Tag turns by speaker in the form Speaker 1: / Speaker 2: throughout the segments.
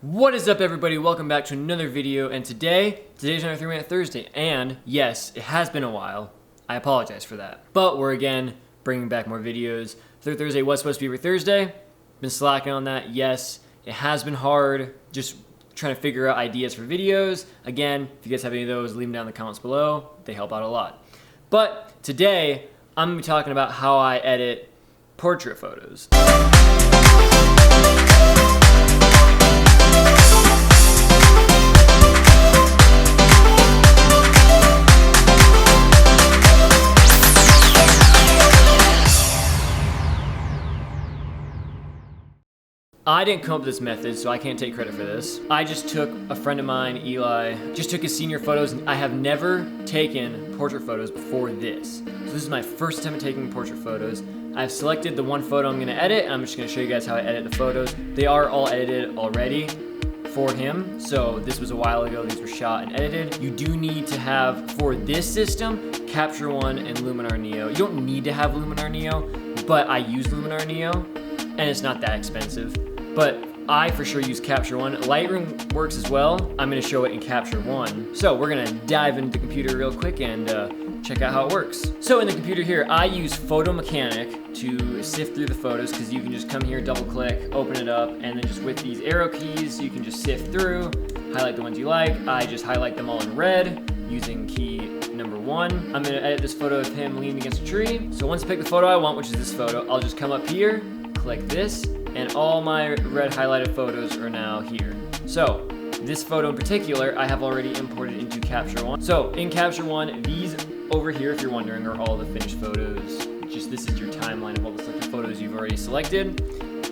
Speaker 1: What is up, everybody? Welcome back to another video, and today's another 3-Minute Thursday, and yes, it has been a while. I apologize for that. But we're again bringing back more videos. Third Thursday was supposed to be every Thursday. Been slacking on that. Yes, it has been hard just trying to figure out ideas for videos. Again, if you guys have any of those, leave them down in the comments below. They help out a lot. But today, I'm going to be talking about how I edit portrait photos. I didn't come up with this method, so I can't take credit for this. I just took a friend of mine, Eli, just took his senior photos, and I have never taken portrait photos before this. So this is my first attempt at taking portrait photos. I've selected the one photo I'm gonna edit, and I'm just gonna show you guys how I edit the photos. They are all edited already for him, so this was a while ago. These were shot and edited. You do need to have, for this system, Capture One and Luminar Neo. You don't need to have Luminar Neo, but I use Luminar Neo, and it's not that expensive. But I for sure use Capture One. Lightroom works as well. I'm gonna show it in Capture One. So we're gonna dive into the computer real quick and check out how it works. So in the computer here, I use Photo Mechanic to sift through the photos, because you can just come here, double click, open it up, and then just with these arrow keys, you can just sift through, highlight the ones you like. I just highlight them all in red using key number 1. I'm gonna edit this photo of him leaning against a tree. So once I pick the photo I want, which is this photo, I'll just come up here, click this, and all my red highlighted photos are now here. So this photo in particular, I have already imported into Capture One. So in Capture One, these over here, if you're wondering, are all the finished photos. Just this is your timeline of all the selected photos you've already selected.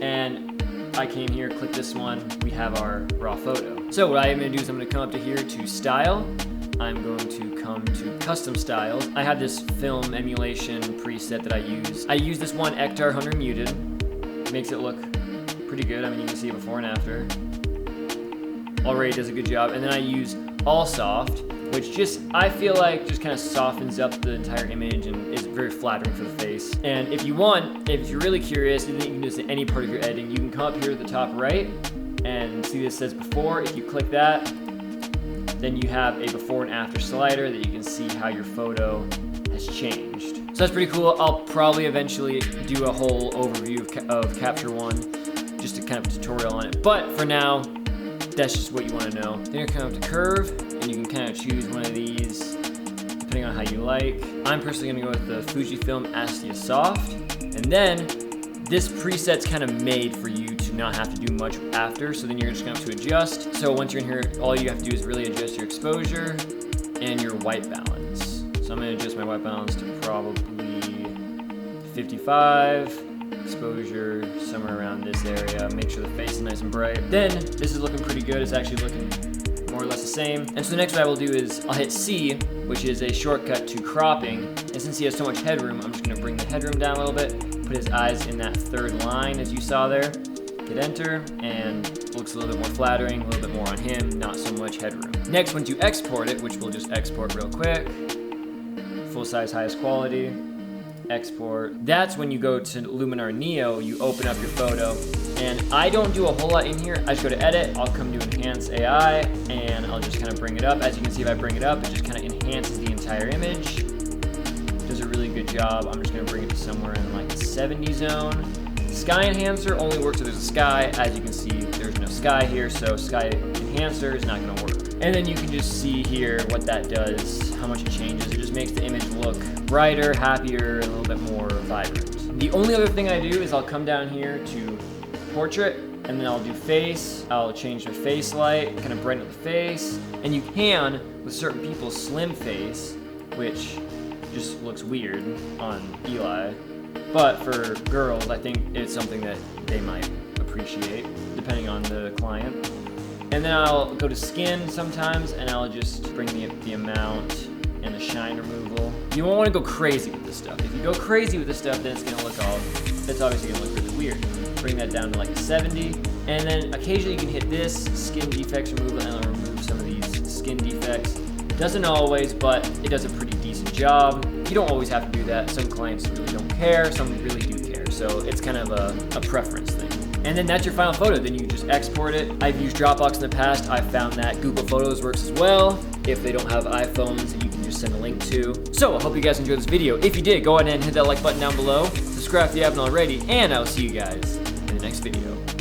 Speaker 1: And I came here, click this one, we have our raw photo. So what I am gonna do is I'm gonna come up to here to Style. I'm going to come to Custom Styles. I have this film emulation preset that I use. I use this one, Ektar 100 Muted. Makes it look pretty good. I mean, you can see it before and after. Already does a good job. And then I use All Soft, which just, I feel like, just kind of softens up the entire image and is very flattering for the face. And if you want, if you're really curious, you can do this in any part of your editing, you can come up here at the top right and see this says before. If you click that, then you have a before and after slider that you can see how your photo has changed. So that's pretty cool. I'll probably eventually do a whole overview of Capture One, just a kind of tutorial on it. But for now, that's just what you want to know. Then you're come up to Curve, and you can kind of choose one of these depending on how you like. I'm personally gonna go with the Fujifilm Astia Soft. And then this preset's kind of made for you to not have to do much after. So then you're just gonna have to adjust. So once you're in here, all you have to do is really adjust your exposure and your white balance. So I'm gonna adjust my white balance to probably 55, exposure somewhere around this area, make sure the face is nice and bright. Then this is looking pretty good. It's actually looking more or less the same. And so the next what I will do is I'll hit C, which is a shortcut to cropping. And since he has so much headroom, I'm just gonna bring the headroom down a little bit, put his eyes in that third line as you saw there, hit enter, and it looks a little bit more flattering, a little bit more on him, not so much headroom. Next, once you export it, which we'll just export real quick, full size, highest quality, export. That's when you go to Luminar Neo, you open up your photo, and I don't do a whole lot in here. I just go to edit, I'll come to enhance AI, and I'll just kind of bring it up. As you can see, if I bring it up, it just kind of enhances the entire image. Does a really good job. I'm just gonna bring it to somewhere in like the 70 zone. Sky enhancer only works if there's a sky. As you can see, there's no sky here, so sky enhancer is not gonna work. And then you can just see here what that does, how much it changes. It just makes the image look brighter, happier, a little bit more vibrant. The only other thing I do is I'll come down here to portrait, and then I'll do face. I'll change the face light, kind of brighten up the face. And you can, with certain people, slim face, which just looks weird on Eli. But for girls, I think it's something that they might appreciate, depending on the client. And then I'll go to skin sometimes, and I'll just bring the amount and the shine removal. You won't want to go crazy with this stuff. If you go crazy with this stuff, then it's obviously gonna look really weird. Bring that down to like 70, and then occasionally you can hit this skin defects removal, and it'll remove some of these skin defects. Doesn't always, but it does a pretty decent job. You don't always have to do that. Some clients really don't care, some really do care. So it's kind of a preference thing. And then that's your final photo. Then you just export it. I've used Dropbox in the past. I've found that Google Photos works as well. If they don't have iPhones that you can just send a link to. So I hope you guys enjoyed this video. If you did, go ahead and hit that like button down below. Subscribe if you haven't already. And I'll see you guys in the next video.